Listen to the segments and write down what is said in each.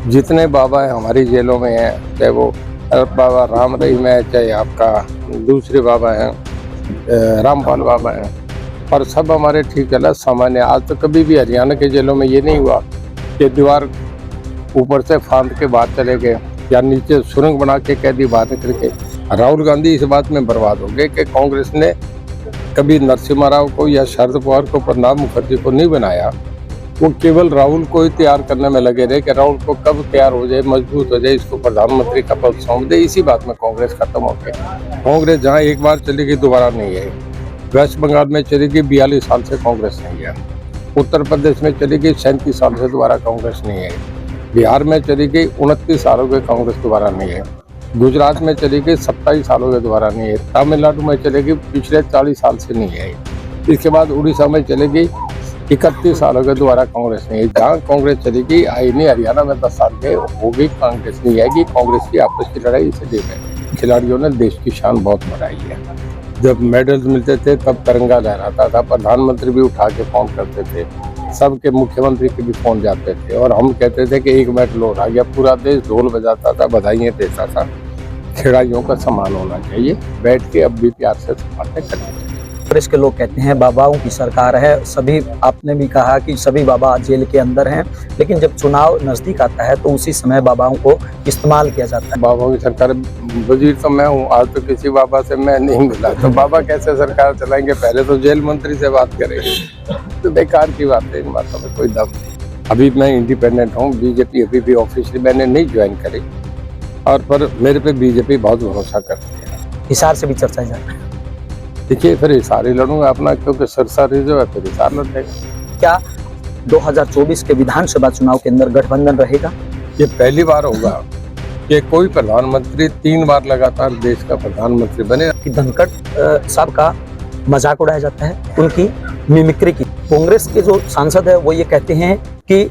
जितने बाबा हैं हमारी जेलों में हैं, चाहे वो बाबा राम रहीम है, चाहे आपका दूसरे बाबा हैं रामपाल बाबा हैं, और सब हमारे ठीक है सामान्य। आज तो कभी भी हरियाणा के जेलों में ये नहीं हुआ कि दीवार ऊपर से फांद के बाहर चले गए या नीचे सुरंग बना के कैदी बाहर निकल के। राहुल गांधी इस बात में बर्बाद हो गए कि कांग्रेस ने कभी नरसिम्हा राव को या शरद पवार को, प्रणब मुखर्जी को नहीं बनाया। वो केवल राहुल को ही तैयार करने में लगे रहे कि राहुल को कब तैयार हो जाए, मजबूत हो जाए, इसको प्रधानमंत्री का पद सौंप दे। इसी बात में कांग्रेस खत्म हो गई। कांग्रेस जहाँ एक बार चली गई दोबारा नहीं है। वेस्ट बंगाल में चली गई, 42 साल से कांग्रेस नहीं है। उत्तर प्रदेश में चली गई, 37 साल से दोबारा कांग्रेस नहीं है। बिहार में चली गई, 29 सालों के कांग्रेस दोबारा नहीं है। गुजरात में चली गई, 27 सालों के दोबारा नहीं है। तमिलनाडु में चलेगी, पिछले 40 साल से नहीं है। इसके बाद उड़ीसा में चलेगी, 31 सालों के दोबारा कांग्रेस नहीं है। जहाँ कांग्रेस चली गई आई नहीं। हरियाणा में 10 साल के हो गई, कांग्रेस नहीं आएगी। कांग्रेस की आपस की लड़ाई इसे देख है। खिलाड़ियों ने देश की शान बहुत बढ़ाई है। जब मेडल्स मिलते थे तब तिरंगा लहराता था, प्रधानमंत्री भी उठा के फोन करते थे, सबके मुख्यमंत्री के भी फोन जाते थे, और हम कहते थे कि एक मेडल और आ गया। पूरा देश ढोल बजाता था, बधाइयाँ देता था। खिलाड़ियों का सम्मान होना चाहिए। बैठ के अब भी प्यार से बातें करनी चाहिए। कांग्रेस के लोग कहते हैं बाबाओं की सरकार है, सभी, आपने भी कहा कि सभी बाबा जेल के अंदर हैं, लेकिन जब चुनाव नजदीक आता है तो उसी समय बाबाओं को इस्तेमाल किया जाता है। बाबाओं की सरकार, वजीर तो मैं हूँ, आज तो किसी बाबा से मैं नहीं मिला, तो बाबा कैसे सरकार चलाएंगे? पहले तो जेल मंत्री से बात करेंगे। तो बेकार की बात है, इन बातों में कोई दम नहीं। अभी मैं इंडिपेंडेंट हूँ, बीजेपी अभी भी ऑफिशियली मैंने नहीं ज्वाइन करी, और पर मेरे पे बीजेपी बहुत भरोसा करती है। हिसार से भी चर्चा जाए, देखिए फिर हिसार ही लड़ूंगा अपना, क्योंकि सिरसा रिजर्व है, फिर हिसार लड़ेगा। क्या 2024 के विधानसभा चुनाव के अंदर गठबंधन रहेगा? ये पहली बार होगा कि कोई प्रधानमंत्री 3 बार लगातार देश का प्रधानमंत्री बने। कि धनखड़ साहब का मजाक उड़ाया जाता है, उनकी मिमिक्री की। कांग्रेस के जो सांसद है वो ये कहते हैं कि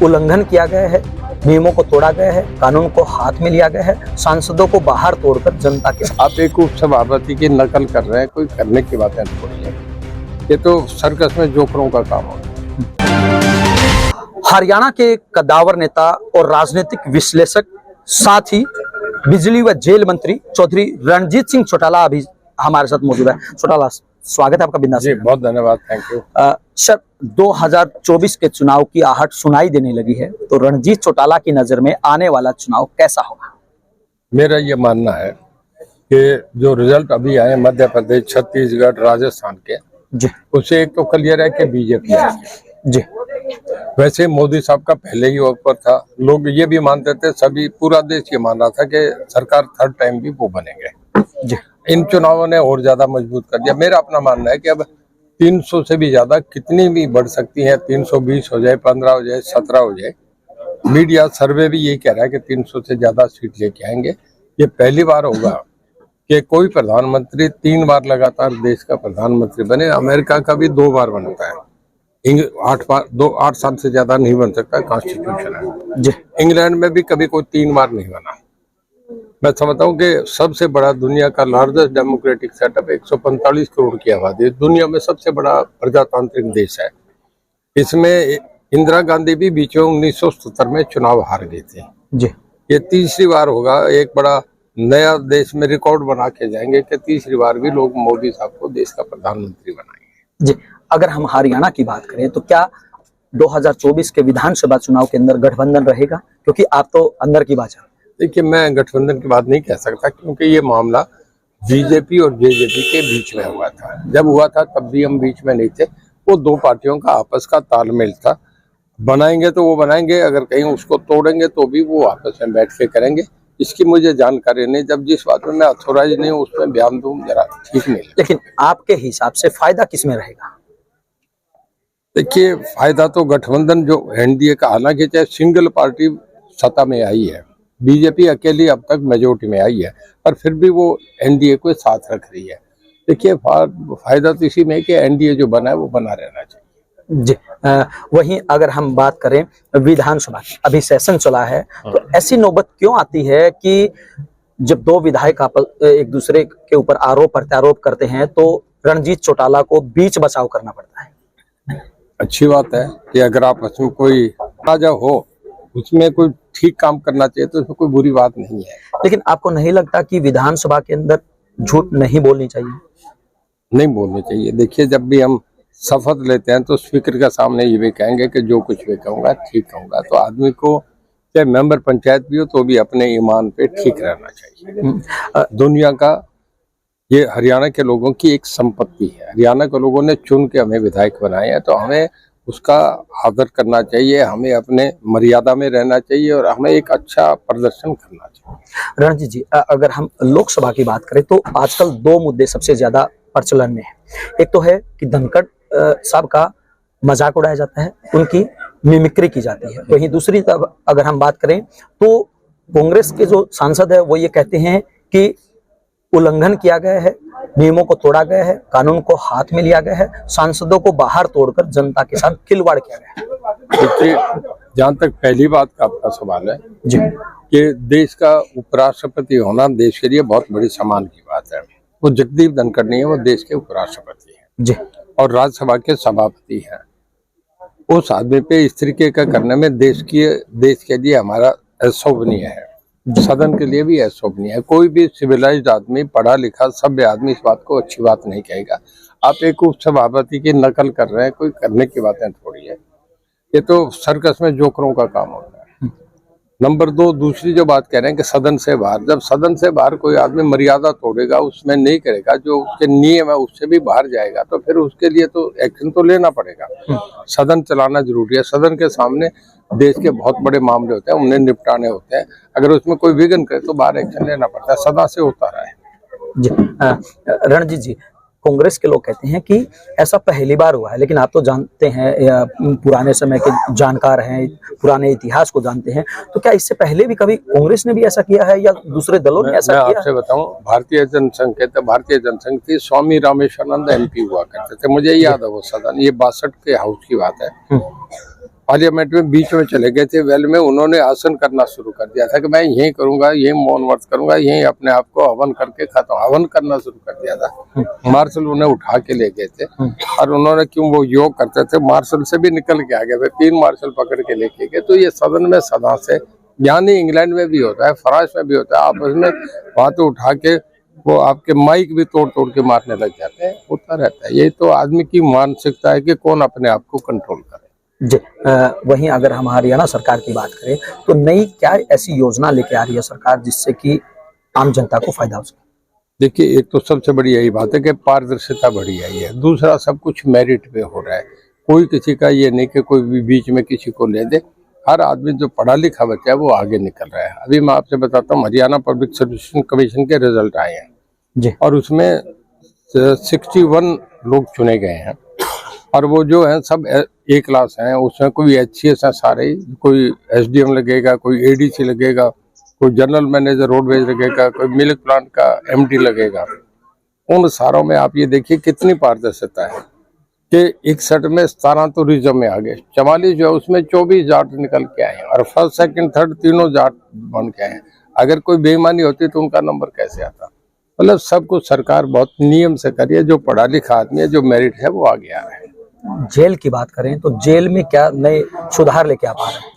उल्लंघन किया गया है, नियमों को तोड़ा गया है, कानून को हाथ में लिया गया है, सांसदों को बाहर तोड़कर जनता के। आप एक उपसभापति की नकल कर रहे हैं, कोई करने की बातें थोड़ी है। ये तो सर्कस में जोकरों का काम होता है। हरियाणा के कद्दावर नेता और राजनीतिक विश्लेषक, साथ ही बिजली व जेल मंत्री चौधरी रणजीत सिंह चौटाला अभी हमारे साथ मौजूद है। चौटाला, स्वागत है आपका बिंदास। जी बहुत धन्यवाद, थैंक यू। सर, 2024 के चुनाव की आहट सुनाई देने लगी है, तो रणजीत चौटाला की नजर में आने वाला चुनाव कैसा होगा? मेरा ये मानना है कि जो रिजल्ट अभी आए मध्य प्रदेश, छत्तीसगढ़, राजस्थान के, जी, उससे एक तो क्लियर है कि बीजेपी आएगी। जी, वैसे मोदी साहब का पहले ही ऊपर था, लोग ये भी मानते थे, सभी पूरा देश ये मान रहा था कि सरकार थर्ड टाइम भी वो बनेंगे। जी, इन चुनावों ने और ज्यादा मजबूत कर दिया। मेरा अपना मानना है कि अब 300 से भी ज्यादा कितनी भी बढ़ सकती है, 320 हो जाए, 15 हो जाए, 17 हो जाए। मीडिया सर्वे भी यही कह रहा है कि 300 से ज्यादा सीट लेके आएंगे। ये पहली बार होगा कि कोई प्रधानमंत्री 3 बार लगातार देश का प्रधानमंत्री बने। अमेरिका का भी 2 बार बनता है, 8 साल से ज्यादा नहीं बन सकता, कॉन्स्टिट्यूशन है। जी, इंग्लैंड में भी कभी कोई 3 बार नहीं बना। मैं समझता हूँ कि सबसे बड़ा दुनिया का लार्जेस्ट डेमोक्रेटिक सेटअप, 145 करोड़ की आबादी, दुनिया में सबसे बड़ा प्रजातांत्रिक देश है। इसमें इंदिरा गांधी भी बीच में 1970 में चुनाव हार गए थे। जी, ये तीसरी बार होगा। एक बड़ा नया देश में रिकॉर्ड बना के जाएंगे कि तीसरी बार भी लोग मोदी साहब को देश का प्रधानमंत्री बनाएंगे। जी। अगर हम हरियाणा की बात करें तो क्या 2024 के विधानसभा चुनाव के अंदर गठबंधन रहेगा? क्योंकि आप तो अंदर की बात है। देखिए, मैं गठबंधन की बात नहीं कह सकता, क्योंकि ये मामला बीजेपी और जेजेपी के बीच में हुआ था। जब हुआ था तब भी हम बीच में नहीं थे। वो 2 पार्टियों का आपस का तालमेल था। बनाएंगे तो वो बनाएंगे, अगर कहीं उसको तोड़ेंगे तो भी वो आपस में बैठ के करेंगे। इसकी मुझे जानकारी नहीं। जब जिस बात में मैं अथॉराइज नहीं हूँ उसमें बयान दूं, जरा ठीक नहीं लगता। लेकिन आपके हिसाब से फायदा किसमें रहेगा? देखिए, फायदा तो गठबंधन जो एनडीए का, हालांकि चाहे सिंगल पार्टी सत्ता में आई है, बीजेपी अकेली अब तक मेजोरिटी में आई है, पर फिर भी वो एनडीए को साथ रख रही है। देखिए, फायदा तो इसी में है कि एनडीए जो बना है वो बना रहना चाहिए। जी, वहीं अगर हम बात करें विधानसभा, अभी सेशन चला है, तो ऐसी नौबत क्यों आती है कि जब 2 विधायक एक दूसरे के ऊपर आरोप प्रत्यारोप करते हैं तो रणजीत चौटाला को बीच बचाव करना पड़ता है? अच्छी बात है कि अगर आपस में कोई राजा हो उसमें कोई ठीक काम करना चाहिए तो उसमें कोई बुरी बात नहीं है। लेकिन आपको नहीं लगता कि विधानसभा के अंदर झूठ नहीं बोलनी चाहिए? नहीं बोलनी चाहिए। देखिए, जब भी हम शपथ लेते हैं तो स्पीकर के सामने ये भी कहेंगे कि जो कुछ भी कहूँगा ठीक कहूँगा। तो आदमी को चाहे मेंबर पंचायत भी हो तो भी अपने ईमान पे ठीक रहना चाहिए। दुनिया का ये हरियाणा के लोगों की एक संपत्ति है। हरियाणा के लोगों ने चुन के हमें विधायक बनाए हैं, तो हमें उसका आदर करना चाहिए, हमें अपने मर्यादा में रहना चाहिए और हमें एक अच्छा प्रदर्शन करना चाहिए। रणजीत जी, अगर हम लोकसभा की बात करें तो आजकल दो मुद्दे सबसे ज्यादा प्रचलन में है। एक तो है कि धनखड़ साहब का मजाक उड़ाया जाता है, उनकी मिमिक्री की जाती है। वहीं दूसरी तरफ अगर हम बात करें तो कांग्रेस के जो सांसद है वो ये कहते हैं कि उल्लंघन किया गया है, नियमों को तोड़ा गया है, कानून को हाथ में लिया गया है, सांसदों को बाहर तोड़कर जनता के साथ खिलवाड़ किया गया है। देखिए, जहाँ तक पहली बात का आपका सवाल है जी, कि देश का उपराष्ट्रपति होना देश के लिए बहुत बड़ी सम्मान की बात है। वो जगदीप धनखड़ नहीं है, वो देश के उपराष्ट्रपति हैं जी, और राज्यसभा के सभापति हैं। उस आदमी पे इस तरीके का करने में देश के लिए हमारा अशोभनीय है, सदन के लिए भी अशोभनीय है। कोई भी सिविलाइज्ड आदमी, पढ़ा लिखा सभ्य आदमी इस बात को अच्छी बात नहीं कहेगा। आप एक उप सभापति की नकल कर रहे हैं, कोई करने की बातें थोड़ी है। ये तो सर्कस में जोकरों का काम होता है। नंबर 2, दूसरी जो बात कह रहे हैं कि सदन से बाहर, जब सदन से बाहर कोई आदमी मर्यादा तोड़ेगा, उसमें नहीं करेगा, जो उसके नियम है उससे भी बाहर जाएगा, तो फिर उसके लिए तो एक्शन तो लेना पड़ेगा। सदन चलाना जरूरी है। सदन के सामने देश के बहुत बड़े मामले होते हैं, उन्हें निपटाने होते हैं। अगर उसमें कोई विघ्न करे तो बाहर एक्शन लेना पड़ता है। सदा से होता रहा है। जी। रणजीत जी, कांग्रेस के लोग कहते हैं कि ऐसा पहली बार हुआ है, लेकिन आप तो जानते हैं, पुराने समय के जानकार हैं, पुराने इतिहास को जानते हैं, तो क्या इससे पहले भी कभी कांग्रेस ने भी ऐसा किया है या दूसरे दलों ने ऐसा किया? आपसे बताऊं, भारतीय जनसंघ थी, स्वामी रामेश्वरानंद MP हुआ करते थे, मुझे याद है वो सदन। ये 62 के हाउस की बात है। पार्लियामेंट में बीच में चले गए थे, वेल में उन्होंने आसन करना शुरू कर दिया था कि मैं यही करूंगा, यही मौन व्रत करूंगा, यही अपने आप को हवन करके खाता हूं। हवन करना शुरू कर दिया था। मार्शल उन्हें उठा के ले गए थे और उन्होंने, क्यों वो योग करते थे, मार्शल से भी निकल के आ गए, 3 मार्शल पकड़ के लेके गए। तो ये सदन में सदा से, यानी इंग्लैंड में भी होता है, फ्रांस में भी होता है, आपस में वहां तो उठा के वो आपके माइक भी तोड़ तोड़ के मारने लग जाते हैं, होता रहता है। ये तो आदमी की मानसिकता है कि कौन अपने आप को कंट्रोल करे। जी। वहीं अगर हम हरियाणा सरकार की बात करें तो नई क्या ऐसी योजना लेके आ रही है सरकार जिससे कि आम जनता को फायदा हो सके? देखिए, एक तो सबसे बड़ी यही बात है कि पारदर्शिता बढ़ी आई है। दूसरा, सब कुछ मेरिट पे हो रहा है। कोई किसी का ये नहीं कि कोई भी बीच में किसी को ले दे। हर आदमी जो पढ़ा लिखा बच्चा है वो आगे निकल रहा है। अभी मैं आपसे बताता हूँ, हरियाणा पब्लिक सर्विस कमीशन के रिजल्ट आए हैं जी, और उसमें 61 लोग चुने गए हैं और वो जो है सब A क्लास हैं। उसमें कोई HCS है सारे, कोई SDM लगेगा, कोई ADC लगेगा, कोई जनरल मैनेजर रोडवेज लगेगा, कोई मिल्क प्लांट का MD लगेगा। उन सारों में आप ये देखिए कितनी पारदर्शिता है कि 61 में 17 तो रिजर्व में आ गए, 44 जो है उसमें 24 जाट निकल के आए और फर्स्ट सेकंड थर्ड तीनों जाट बन के आए। अगर कोई बेईमानी होती तो उनका नंबर कैसे आता? मतलब सब कुछ सरकार बहुत नियम से करी है। जो पढ़ा लिखा आदमी है, जो मेरिट है, वो आगे आ रहा है। जेल की बात करें तो जेल में क्या नए सुधार लेके आ पा रहे हैं?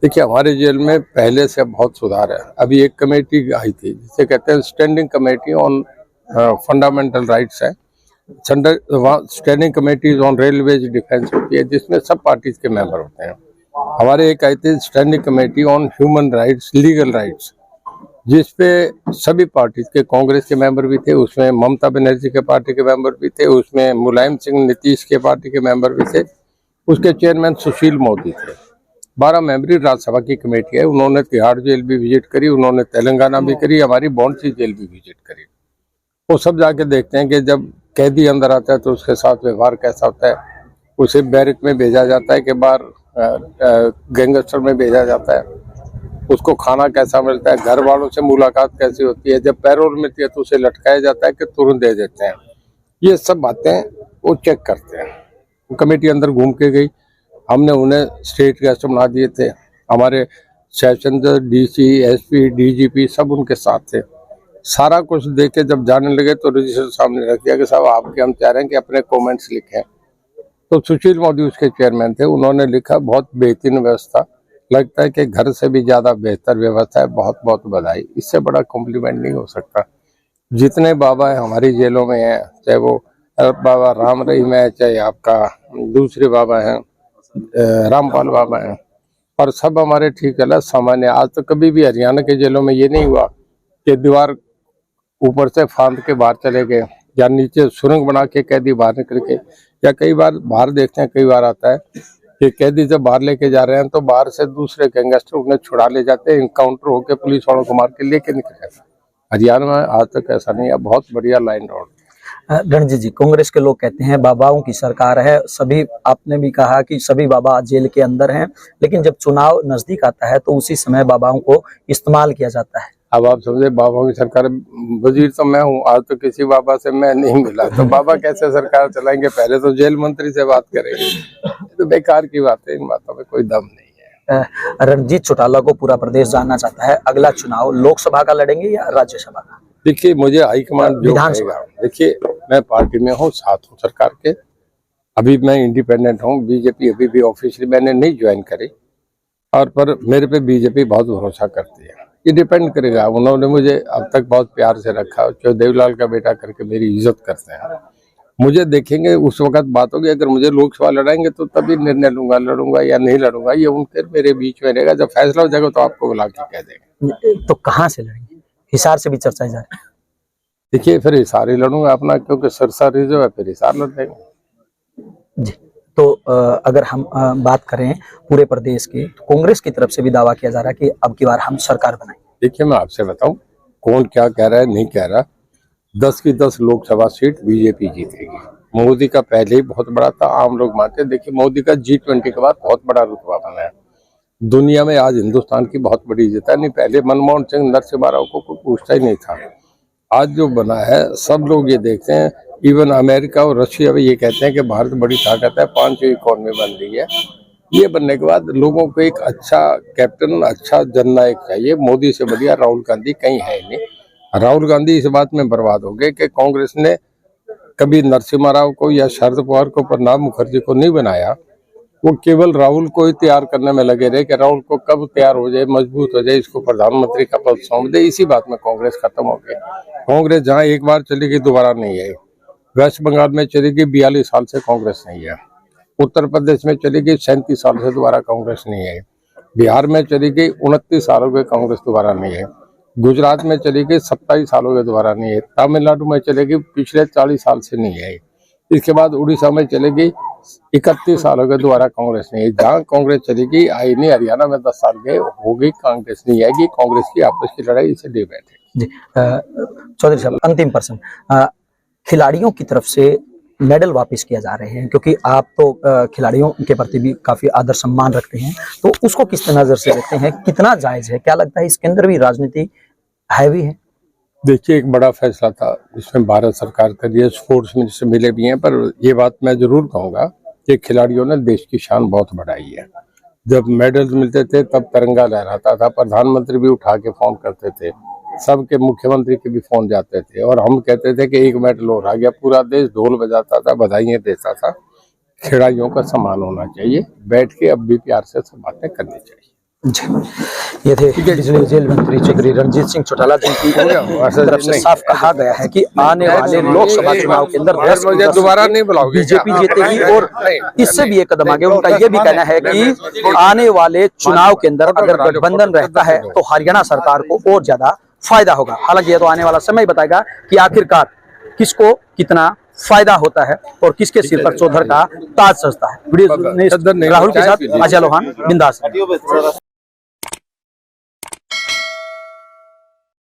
देखिए, हमारे जेल में पहले से बहुत सुधार है। अभी एक कमेटी आई थी जिसे कहते हैं standing committee on fundamental rights है। Standing committees on railways defence होती है, जिसमें सब पार्टीज के मेंबर होते हैं। हमारे एक आई थी standing committee on human rights, legal rights, जिसपे सभी पार्टी के, कांग्रेस के मेंबर भी थे, उसमें ममता बनर्जी के पार्टी के मेंबर भी थे, उसमें मुलायम सिंह नीतीश के पार्टी के मेंबर भी थे, उसके चेयरमैन सुशील मोदी थे। 12 मेंबरी राज्यसभा की कमेटी है। उन्होंने तिहाड़ जेल भी विजिट करी, उन्होंने तेलंगाना भी करी, हमारी बॉन्डसी जेल भी विजिट करी। वो सब जाके देखते हैं कि जब कैदी अंदर आता है तो उसके साथ व्यवहार कैसा होता है। उसे बैरक में भेजा जाता है कि बाहर गैंगस्टर में भेजा जाता है, उसको खाना कैसा मिलता है, घर वालों से मुलाकात कैसी होती है, जब पैरोल मिलती है तो उसे लटकाया जाता है कि तुरंत दे देते हैं। ये सब बातें वो चेक करते हैं। कमेटी अंदर घूम के गई, हमने उन्हें स्टेट गेस्ट बना दिए थे। हमारे सेशन DC, SP, DGP सब उनके साथ थे। सारा कुछ देख के जब जाने लगे तो रजिस्टर सामने रख दिया कि साहब आपके हम चाह रहे हैं कि अपने कमेंट्स लिखें। तो सुशील मोदी उसके चेयरमैन थे, उन्होंने लिखा बहुत बेहतरीन व्यवस्था, लगता है कि घर से भी ज्यादा बेहतर व्यवस्था है। बहुत बहुत बधाई, इससे बड़ा कॉम्प्लीमेंट नहीं हो सकता। जितने बाबा है हमारी जेलों में हैं, चाहे वो बाबा राम रहीम है, चाहे आपका दूसरे बाबा हैं रामपाल बाबा हैं, और सब हमारे ठीक है सामान्य। आज तो कभी भी हरियाणा के जेलों में ये नहीं हुआ कि दीवार ऊपर से फांद के बाहर चले गए या नीचे सुरंग बना के कैदी बाहर निकल के, या कई बार बाहर देखते हैं, कई बार आता है कि कैदी जब बाहर लेके जा रहे हैं तो बाहर से दूसरे गैंगस्टर उन्हें छुड़ा ले जाते हैं, इनकाउंटर होकर पुलिस वालों को मार के लेके निकल जाते हैं। हरियाणा में आज तक ऐसा नहीं है। बहुत बढ़िया लाइन रोड। रणजीत जी, कांग्रेस के लोग कहते हैं बाबाओं की सरकार है, सभी, आपने भी कहा कि सभी बाबा जेल के अंदर हैं, लेकिन जब चुनाव नजदीक आता है तो उसी समय बाबाओं को इस्तेमाल किया जाता है। अब आप समझे, बाबाओं की सरकार, वजीर तो मैं हूँ, आज तो किसी बाबा से मैं नहीं मिला, तो बाबा कैसे सरकार चलाएंगे? पहले तो जेल मंत्री से बात करेंगे। तो बेकार की बात है, इन बातों में कोई दम नहीं है। रणजीत चौटाला को पूरा प्रदेश जानना चाहता है, अगला चुनाव लोकसभा का लड़ेंगे या राज्यसभा का? देखिए, मुझे हाईकमान जो कहेगा, देखिए मैं पार्टी में हूँ, साथ हूँ सरकार के। अभी मैं इंडिपेंडेंट हूँ, बीजेपी अभी भी ऑफिशियली मैंने नहीं ज्वाइन करी, और पर मेरे पे बीजेपी बहुत भरोसा करती है। ये डिपेंड करेगा, उन्होंने मुझे अब तक बहुत प्यार से रखा, जो देवलाल का बेटा करके मेरी इज्जत करते हैं। मुझे देखेंगे, उस वक्त बात होगी। अगर मुझे लोकसभा लड़ाएंगे तो तभी निर्णय लूंगा, लड़ूंगा या नहीं लड़ूंगा, ये उनके मेरे बीच में रहेगा। जब फैसला हो जाएगा तो आपको बुला के कह देंगे। तो कहाँ से लड़ेंगे? हिसार से भी चर्चा जा रही है। देखिए, फिर हिसार ही लड़ूंगा अपना, क्योंकि सिरसा रिजर्व है, फिर हिसार लड़ देंगे जी। तो अगर हम बात करें पूरे प्रदेश की, तो कांग्रेस की तरफ से भी दावा किया जा रहा है कि अब की बार हम सरकार बनाएंगे। देखिए, मैं आपसे बताऊं, कौन क्या कह रहा है नहीं कह रहा, 10 की 10 लोकसभा सीट बीजेपी जीतेगी। मोदी का पहले ही बहुत बड़ा था, आम लोग मानते। देखिए, मोदी का G20 के बाद बहुत बड़ा रुतबा बना है दुनिया में। आज हिंदुस्तान की बहुत बड़ी इज्जत है। नहीं, पहले मनमोहन सिंह, नरसिम्हा राव को कोई पूछता ही नहीं था। आज जो बना है, सब लोग ये देखते हैं, इवन अमेरिका और रशिया भी ये कहते हैं कि भारत बड़ी ताकत है, 5वीं इकोनॉमी बन रही है। ये बनने के बाद लोगों को एक अच्छा कैप्टन, अच्छा जननायक चाहिए। मोदी से बढ़िया राहुल गांधी कहीं है नहीं। राहुल गांधी इस बात में बर्बाद हो गए कि कांग्रेस ने कभी नरसिम्हा राव को या शरद पवार को, प्रणब मुखर्जी को नहीं बनाया। वो केवल राहुल को ही तैयार करने में लगे रहे कि राहुल को कब तैयार हो जाए, मजबूत हो जाए, इसको प्रधानमंत्री का पद सौंप दे। इसी बात में कांग्रेस खत्म हो गई। कांग्रेस जहाँ एक बार चली गई दोबारा नहीं आई। वेस्ट बंगाल में चली गई, 42 साल से कांग्रेस नहीं है। उत्तर प्रदेश में चली गई, 37 साल से दोबारा कांग्रेस नहीं आई। बिहार में चली गई, 29 साल हो गए, कांग्रेस दोबारा नहीं है। गुजरात में चली गई, 27 साल हो गए, दोबारा नहीं है। तमिलनाडु में चलेगी, पिछले 40 साल से नहीं आई। इसके बाद उड़ीसा में चलेगी, 31 साल हो गए, दोबारा कांग्रेस नहीं है। जहाँ कांग्रेस चलेगी आई नहीं। हरियाणा में 10 साल गए हो गई, कांग्रेस नहीं आएगी। कांग्रेस की आपस की लड़ाई, इसे दे बैठे। जी, चौधरी साहब, अंतिम प्रश्न, खिलाड़ियों की तरफ से मेडल वापस किया जा रहे हैं, क्योंकि आप तो खिलाड़ियों के प्रति भी काफी आदर सम्मान रखते हैं, तो उसको किस नजर से देखते हैं? कितना जायज है? क्या लगता है इसके अंदर भी राजनीति हैवी है? देखिए, एक बड़ा फैसला था जिसमें भारत सरकार के लिए स्पोर्ट्स मिनिस्टर मिले भी हैं, पर ये बात मैं जरूर कहूंगा कि खिलाड़ियों ने देश की शान बहुत बढ़ाई है। जब मेडल्स मिलते थे तब तिरंगा लहराता था, प्रधानमंत्री भी उठा के फोन करते थे, सबके मुख्यमंत्री के भी फोन जाते थे, और हम कहते थे कि एक मेडल और आ गया। पूरा देश ढोल बजाता था, बधाइयां देता था। खिलाड़ियों का सम्मान होना चाहिए, बैठ के अब भी प्यार से सब बातें करनी चाहिए। ये थे बिजली जेल मंत्री चौधरी रणजीत सिंह चौटाला, जिनकी तरफ से साफ कहा गया है कि आने वाले लोकसभा चुनाव के अंदर दोबारा नहीं बुलाओगे, बीजेपी जीतेगी। और इससे भी एक कदम आगे उनका ये भी कहना है कि आने वाले चुनाव के अंदर अगर गठबंधन रहता है तो हरियाणा सरकार को और ज्यादा फायदा होगा। हालांकि ये तो आने वाला समय ही बताएगा कि आखिरकार किसको कितना फायदा होता है और किसके सिर पर चौधर का ताज सजता है। वीडियो राहुल के साथ अजय लोहान, बिंदास।